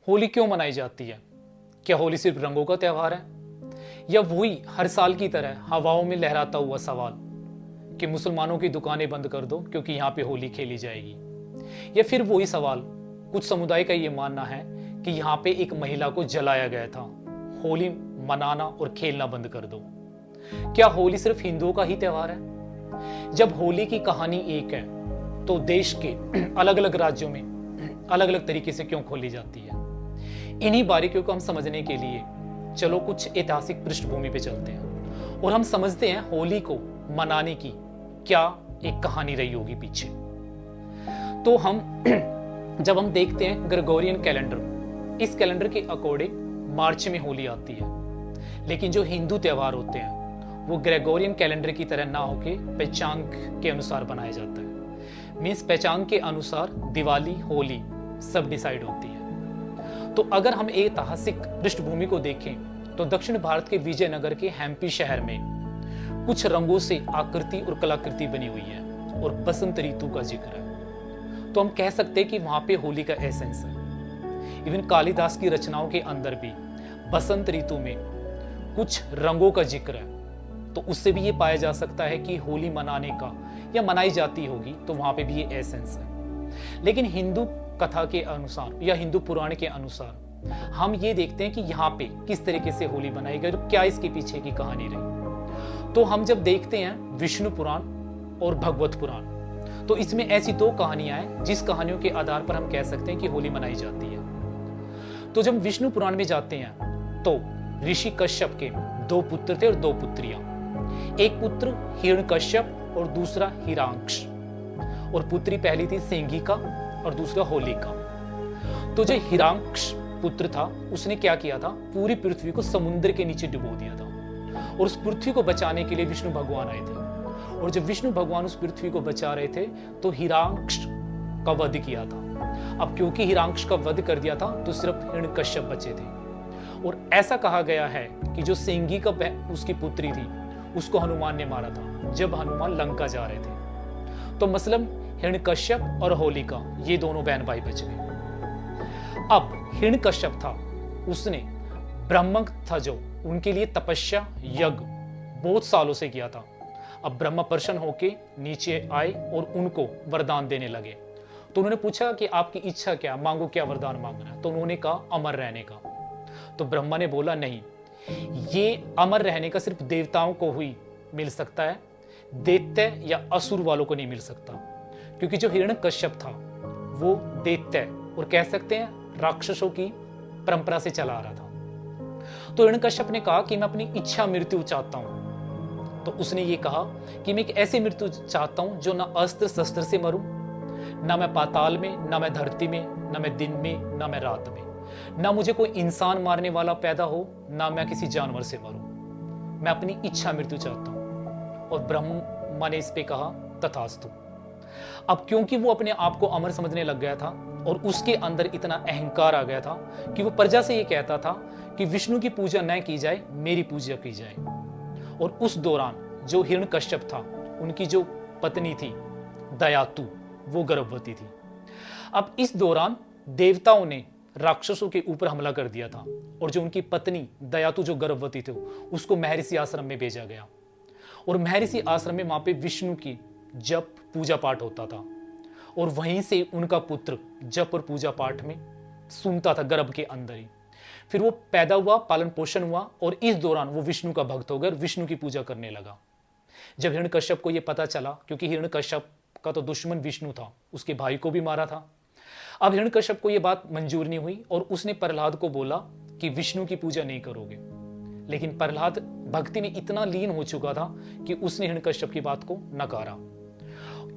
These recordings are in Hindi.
होली क्यों मनाई जाती है? क्या होली सिर्फ रंगों का त्योहार है, या वही हर साल की तरह हवाओं में लहराता हुआ सवाल कि मुसलमानों की दुकानें बंद कर दो क्योंकि यहाँ पे होली खेली जाएगी? या फिर वही सवाल, कुछ समुदाय का ये मानना है कि यहाँ पे एक महिला को जलाया गया था, होली मनाना और खेलना बंद कर दो। क्या होली सिर्फ हिंदुओं का ही त्योहार है? जब होली की कहानी एक है तो देश के अलग अलग राज्यों में अलग अलग तरीके से क्यों खोली जाती है? इन्हीं बारीकियों को हम समझने के लिए चलो कुछ ऐतिहासिक पृष्ठभूमि पे चलते हैं और हम समझते हैं होली को मनाने की क्या एक कहानी रही होगी पीछे। तो हम जब हम देखते हैं ग्रेगोरियन कैलेंडर, इस कैलेंडर के अकॉर्डिंग मार्च में होली आती है, लेकिन जो हिंदू त्योहार होते हैं वो ग्रेगोरियन कैलेंडर की तरह ना होके पंचांग के अनुसार बनाया जाता है। मीन्स पंचांग के अनुसार दिवाली, होली सब डिसाइड होती है। तो अगर हम ऐतिहासिक पृष्ठभूमि को देखें तो दक्षिण भारत के विजयनगर के हम्पी शहर में कुछ रंगों से आकृति और कलाकृति बनी हुई है और बसंत ऋतु का जिक्र है। तो हम कह सकते हैं कि वहां पे होली का एसेंस है। इवन कालिदास की रचनाओं के अंदर भी बसंत ऋतु में कुछ रंगों का जिक्र है। तो उससे भी ये पाया जा सकता है कि होली मनाने का या मनाई जाती होगी, तो वहां पे भी ये एसेंस है। लेकिन हिंदू कथा के अनुसार या हिंदू पुराण के अनुसार हम ये देखते हैं कि यहाँ पे किस तरीके से होली मनाई गई, तो क्या इसके पीछे की कहानी रही। तो हम जब देखते हैं विष्णु पुराण और भगवत पुराण, तो इसमें ऐसी दो कहानियां हैं जिस कहानियों के आधार पर हम कह सकते हैं कि होली मनाई जाती है। तो जब विष्णु पुराण में जाते हैं तो ऋषि कश्यप के दो पुत्र थे और दो पुत्रियां। एक पुत्र हिरण्यकश्यप और दूसरा हिरण्यक्ष, और पुत्री पहली थी सिंहिका और दूसरा होलिका। तो जो हिरण्यक्ष पुत्र था उसने क्या किया था, पूरी पृथ्वी को समुद्र के नीचे डुबो दिया था, और उस पृथ्वी को बचाने के लिए विष्णु भगवान आए थे। और जब विष्णु भगवान उस पृथ्वी को बचा रहे थे तो हिरण्यक्ष का वध किया था। अब क्योंकि हिरण्यक्ष का वध कर दिया था तो सिर्फ हिरण्यकश्यप बचे थे। और ऐसा कहा गया है कि जो सिंहिका उसकी पुत्री थी उसको हनुमान ने मारा था जब हनुमान लंका जा रहे थे। तो मसलन हिरण्यकश्यप और होलिका ये दोनों बहन भाई बच गए। अब हिरण्यकश्यप था, उसने ब्रह्म था जो उनके लिए तपस्या यज्ञ बहुत सालों से किया था। अब ब्रह्मा प्रसन्न होके नीचे आए और उनको वरदान देने लगे। तो उन्होंने पूछा कि आपकी इच्छा क्या, मांगो, क्या वरदान मांगना है। तो उन्होंने कहा अमर रहने का। तो ब्रह्मा ने बोला नहीं, ये अमर रहने का सिर्फ देवताओं को ही मिल सकता है, दैत्य या असुर वालों को नहीं मिल सकता। क्योंकि जो हिरण्यकश्यप था वो दैत्य और कह सकते हैं राक्षसों की परंपरा से चला आ रहा था। तो हिरण्यकश्यप ने कहा कि मैं अपनी इच्छा मृत्यु चाहता हूं। तो उसने ये कहा कि मैं एक ऐसी मृत्यु चाहता हूं जो ना अस्त्र शस्त्र से मरूं, ना मैं पाताल में, ना मैं धरती में, ना मैं दिन में, ना मैं रात में, ना मुझे कोई इंसान मारने वाला पैदा हो, ना मैं किसी जानवर से मरूं। मैं अपनी इच्छा मृत्यु चाहता हूं। और ब्रह्मा ने इस पे कहा तथास्तु। अब क्योंकि वो अपने आप को अमर समझने लग गया था और उसके अंदर इतना अहंकार आ गया था कि वो प्रजा से ये कहता था कि विष्णु की पूजा न की जाए, मेरी पूजा की जाए। और उस दौरान जो हिरण्यकश्यप था उनकी जो पत्नी थी दयातु, वो गर्भवती थी। अब इस दौरान देवताओं ने राक्षसों के ऊपर हमला कर दिया था और जो उनकी पत्नी दयातु जो गर्भवती थी उसको महर्षि आश्रम में भेजा गया। और महर्षि आश्रम में वहां पे विष्णु की जप पूजा पाठ होता था और वहीं से उनका पुत्र जप और पूजा पाठ में सुनता था गर्भ के अंदर ही। फिर वो पैदा हुआ, पालन पोषण हुआ और इस दौरान वो विष्णु का भक्त हो गया और विष्णु की पूजा करने लगा। जब हिरण्यकश्यप को ये पता चला, क्योंकि हिरण्यकश्यप का तो दुश्मन विष्णु था, उसके भाई को भी मारा था। अब हिरण्यकश्यप को ये बात मंजूर नहीं हुई और उसने प्रहलाद को बोला कि विष्णु की पूजा नहीं करोगे। लेकिन प्रहलाद भक्ति में इतना लीन हो चुका था कि उसने हिरण्यकश्यप की बात को नकारा।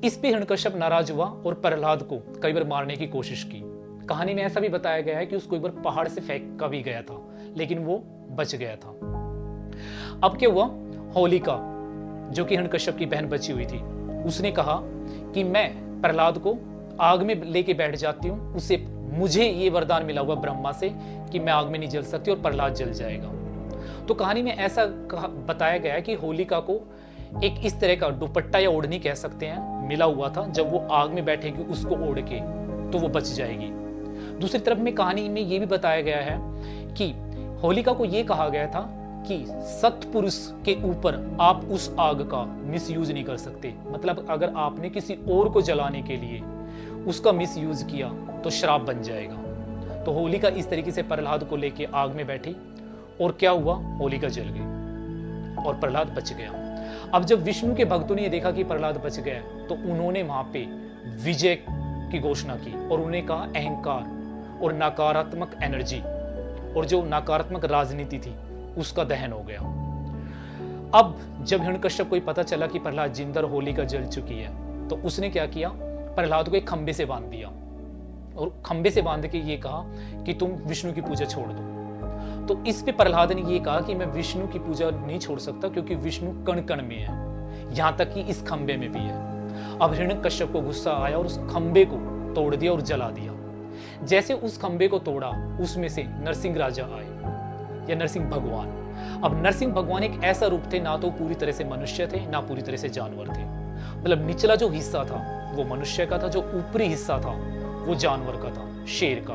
इस पे हिरण्यकश्यप नाराज हुआ और प्रहलाद को कई बार मारने की कोशिश की। कहानी में ऐसा भी बताया गया है कि उसको एक बार पहाड़ से फेंका भी गया था, लेकिन वो बच गया था। अब क्या हुआ, होलिका जो कि हिरण्यकश्यप की बहन बची हुई थी, उसने कहा कि मैं प्रहलाद को आग में लेके बैठ जाती हूँ, उससे मुझे ये वरदान मिला हुआ ब्रह्मा से कि मैं आग में नहीं जल सकती और प्रहलाद जल जाएगा। तो कहानी में ऐसा बताया गया है कि होलिका को एक इस तरह का दुपट्टा या ओढ़नी कह सकते हैं मिला हुआ था, जब वो आग में बैठेगी उसको ओढ़ के तो वो बच जाएगी। दूसरी तरफ में कहानी में ये भी बताया गया है कि होलिका को ये कहा गया था कि सत्पुरुष के ऊपर आप उस आग का मिसयूज नहीं कर सकते। मतलब अगर आपने किसी और को जलाने के लिए उसका मिसयूज किया तो श्राप बन जाएगा। तो होलिका इस तरीके से प्रहलाद को लेके आग में बैठी और क्या हुआ, होलिका जल गई और प्रहलाद बच गया। अब जब विष्णु के भक्तों ने ये देखा कि प्रहलाद बच गया तो उन्होंने वहां पे विजय की घोषणा की और उन्होंने कहा अहंकार और नकारात्मक एनर्जी और जो नकारात्मक राजनीति थी उसका दहन हो गया। अब जब हिरण्यकश्यप को पता चला कि प्रहलाद जिंदा और होलिका जल चुकी है तो उसने क्या किया, प्रहलाद को एक खंबे से बांध दिया और खंबे से बांध के ये कहा कि तुम विष्णु की पूजा छोड़ दो। तो इस पे प्रहलाद ने ये कहा कि मैं विष्णु की पूजा नहीं छोड़ सकता क्योंकि विष्णु कण कण में है, यहां तक कि इस खंबे में भी है। अब हिरण्यकश्यप को गुस्सा आया और उस खंबे को तोड़ दिया और जला दिया। जैसे उस खंबे को तोड़ा उसमें से नरसिंह राजा आए या नरसिंह भगवान। अब नरसिंह भगवान एक ऐसा रूप थे, ना तो पूरी तरह से मनुष्य थे ना पूरी तरह से जानवर थे। मतलब निचला जो हिस्सा था वो मनुष्य का था, जो ऊपरी हिस्सा था वो जानवर का था, शेर का।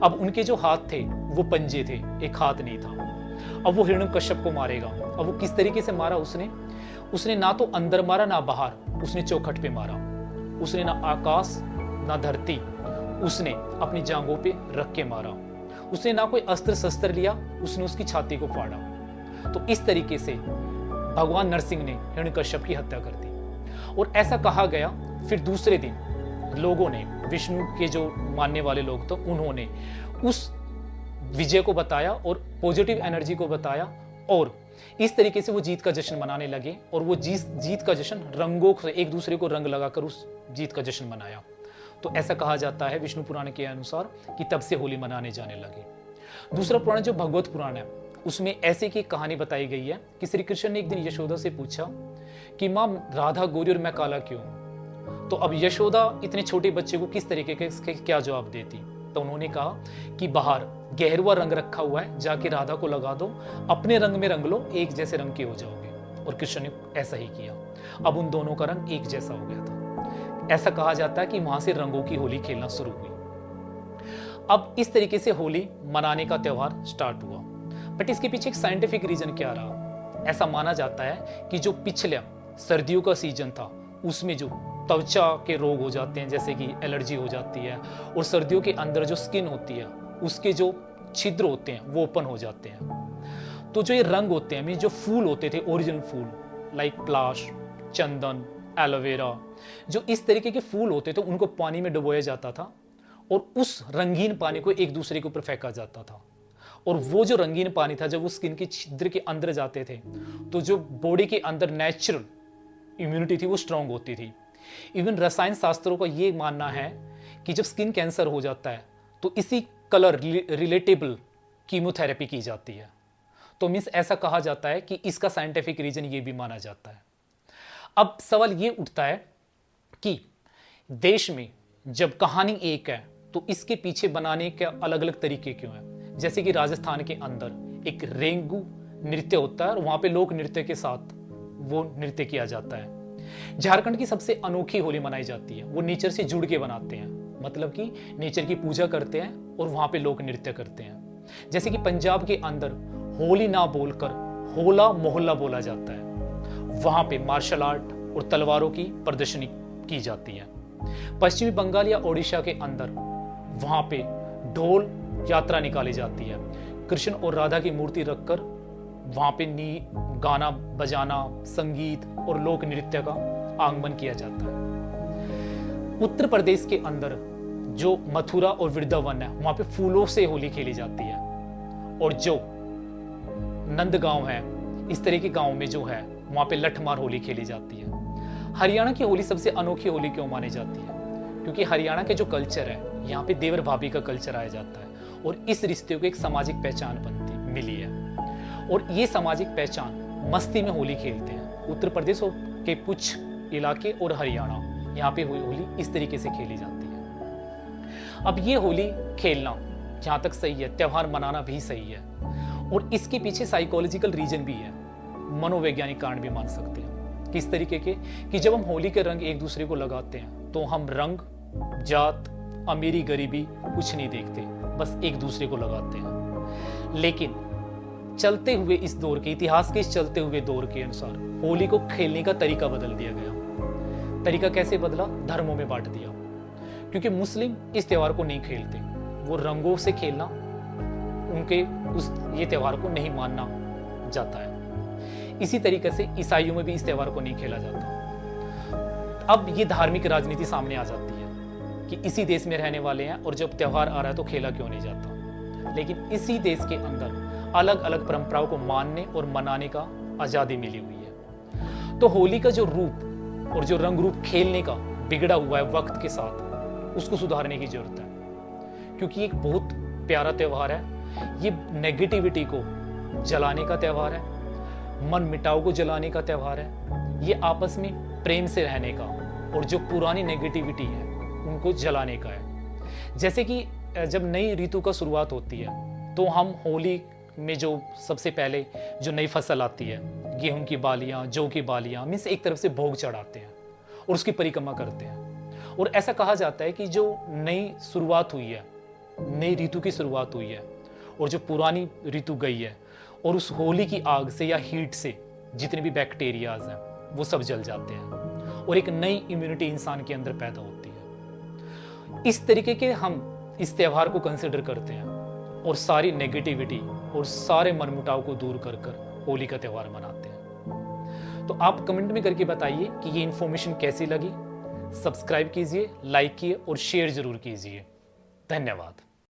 अब उनके जो हाथ थे वो पंजे थे, एक हाथ नहीं था। अब वो हिरण्यकश्यप को मारेगा। अब वो किस तरीके से मारा, उसने ना तो अंदर मारा ना बाहर, उसने चौखट पे मारा। उसने ना आकाश ना धरती, उसने अपनी जांघों पे रख के मारा। उसने ना कोई अस्त्र शस्त्र लिया, उसने उसकी छाती को फाड़ा। तो इस तरीके से भगवान नरसिंह ने हिरण्यकश्यप की हत्या कर दी। और ऐसा कहा गया, फिर दूसरे दिन लोगों ने, विष्णु के जो मानने वाले लोग थे, उन्होंने उस विजय को बताया और पॉजिटिव एनर्जी को बताया और इस तरीके से वो जीत का जश्न मनाने लगे। और वो जीत का जश्न रंगों से एक दूसरे को रंग लगाकर उस जीत का जश्न मनाया। तो ऐसा कहा जाता है विष्णु पुराण के अनुसार कि तब से होली मनाने जाने लगे। दूसरा पुराण जो भगवत पुराण है उसमें ऐसे की कहानी बताई गई है कि श्री कृष्ण ने एक दिन यशोदा से पूछा कि माँ राधा गोरी और मैं काला क्यों। तो अब यशोदा इतने छोटे बच्चे को किस तरीके के क्या जवाब देती। तो उन्होंने कहा कि बाहर गहरवा रंग रखा हुआ है, जाके राधा को लगा दो, अपने रंग में रंग लो, एक जैसे रंग के हो जाओगे। और कृष्ण ने ऐसा ही किया। अब उन दोनों का रंग एक जैसा हो गया था। ऐसा कहा जाता है कि वहां से रंगों की होली खेलना शुरू हुई। अब इस तरीके से होली मनाने का त्योहार स्टार्ट हुआ। बट इसके पीछे एक साइंटिफिक रीजन क्या रहा। ऐसा माना जाता है कि जो पिछले सर्दियों का सीजन था उसमें जो त्वचा के रोग हो जाते हैं, जैसे कि एलर्जी हो जाती है, और सर्दियों के अंदर जो स्किन होती है उसके जो छिद्र होते हैं वो ओपन हो जाते हैं। तो जो ये रंग होते हैं, जो फूल होते थे, ओरिजिनल फूल लाइक पलाश, चंदन, एलोवेरा, जो इस तरीके के फूल होते थे उनको पानी में डुबोया जाता था और उस रंगीन पानी को एक दूसरे के ऊपर फेंका जाता था। और वो जो रंगीन पानी था जब वो स्किन के छिद्र के अंदर जाते थे तो जो बॉडी के अंदर नेचुरल इम्यूनिटी थी वो स्ट्रांग होती थी। इवन रसायन शास्त्रों का ये मानना है कि जब स्किन कैंसर हो जाता है तो इसी कलर रिलेटेबल कीमोथेरेपी की जाती है। तो मीन्स ऐसा कहा जाता है कि इसका साइंटिफिक रीजन ये भी माना जाता है। अब सवाल ये उठता है कि देश में जब कहानी एक है तो इसके पीछे बनाने के अलग अलग तरीके क्यों हैं। जैसे कि राजस्थान के अंदर एक रेंगू नृत्य होता है और वहां पे लोक नृत्य के साथ वो नृत्य किया जाता है। झारखंड की सबसे अनोखी होली मनाई जाती है, वो नेचर से जुड़ के बनाते हैं, मतलब कि नेचर की पूजा करते हैं और वहां पे लोक नृत्य करते हैं। जैसे कि पंजाब के अंदर होली ना बोलकर होला मोहल्ला बोला जाता है, वहां पे मार्शल आर्ट और तलवारों की प्रदर्शनी की जाती है। पश्चिमी बंगाल या ओडिशा के अंदर वहां पे ढोल यात्रा निकाली जाती है, कृष्ण और राधा की मूर्ति रखकर वहां पे गाना बजाना, संगीत और लोक नृत्य का आगमन किया जाता है। उत्तर प्रदेश के अंदर जो मथुरा और वृंदावन है वहां पे फूलों से होली खेली जाती है। और जो नंदगांव है, इस तरह के गांव में जो है वहां पे लठमार होली खेली जाती है। हरियाणा की होली सबसे अनोखी होली क्यों मानी जाती है, क्योंकि हरियाणा के जो कल्चर है यहाँ पे देवर भाभी का कल्चर आया जाता है और इस रिश्ते को एक सामाजिक पहचान मिली है। और ये सामाजिक पहचान मस्ती में होली खेलते हैं। उत्तर प्रदेश के कुछ इलाके और हरियाणा, यहाँ पे होली इस तरीके से खेली जाती है। अब ये होली खेलना जहाँ तक सही है, त्योहार मनाना भी सही है, और इसके पीछे साइकोलॉजिकल रीजन भी है, मनोवैज्ञानिक कारण भी मान सकते हैं। किस तरीके के कि जब हम होली के रंग एक दूसरे को लगाते हैं तो हम रंग, जात, अमीरी गरीबी कुछ नहीं देखते, बस एक दूसरे को लगाते हैं। लेकिन चलते हुए इस दौर के इतिहास के इस चलते हुए दौर के अनुसार होली को खेलने का तरीका बदल दिया गया। तरीका कैसे बदला? धर्मों में बांट दिया। क्योंकि मुस्लिम इस त्योहार को नहीं खेलते, वो रंगों से खेलना उनके उस ये त्योहार को नहीं मानना जाता है। इसी तरीके से ईसाइयों में भी इस त्योहार को नहीं खेला जाता। अब ये धार्मिक राजनीति सामने आ जाती है कि इसी देश में रहने वाले हैं और जब त्योहार आ रहा है तो खेला क्यों नहीं जाता। लेकिन इसी देश के अंदर अलग अलग परंपराओं को मानने और मनाने का आज़ादी मिली हुई है। तो होली का जो रूप और जो रंग रूप खेलने का बिगड़ा हुआ है वक्त के साथ, उसको सुधारने की जरूरत है। क्योंकि एक बहुत प्यारा त्योहार है, ये नेगेटिविटी को जलाने का त्योहार है, मन मिटाव को जलाने का त्योहार है, ये आपस में प्रेम से रहने का और जो पुरानी नेगेटिविटी है उनको जलाने का है। जैसे कि जब नई ऋतु का शुरुआत होती है तो हम होली में जो सबसे पहले जो नई फसल आती है, गेहूं की बालियां, जौ की बालियां, मीन्स एक तरफ से भोग चढ़ाते हैं और उसकी परिक्रमा करते हैं। और ऐसा कहा जाता है कि जो नई शुरुआत हुई है, नई ऋतु की शुरुआत हुई है और जो पुरानी ऋतु गई है, और उस होली की आग से या हीट से जितने भी बैक्टीरियाज हैं वो सब जल जाते हैं और एक नई इम्यूनिटी इंसान के अंदर पैदा होती है। इस तरीके के हम इस त्योहार को कंसिडर करते हैं और सारी नेगेटिविटी और सारे मनमुटाव को दूर कर कर होली का त्योहार मनाते हैं। तो आप कमेंट में करके बताइए कि ये इन्फॉर्मेशन कैसी लगी। सब्सक्राइब कीजिए, लाइक कीजिए और शेयर जरूर कीजिए। धन्यवाद।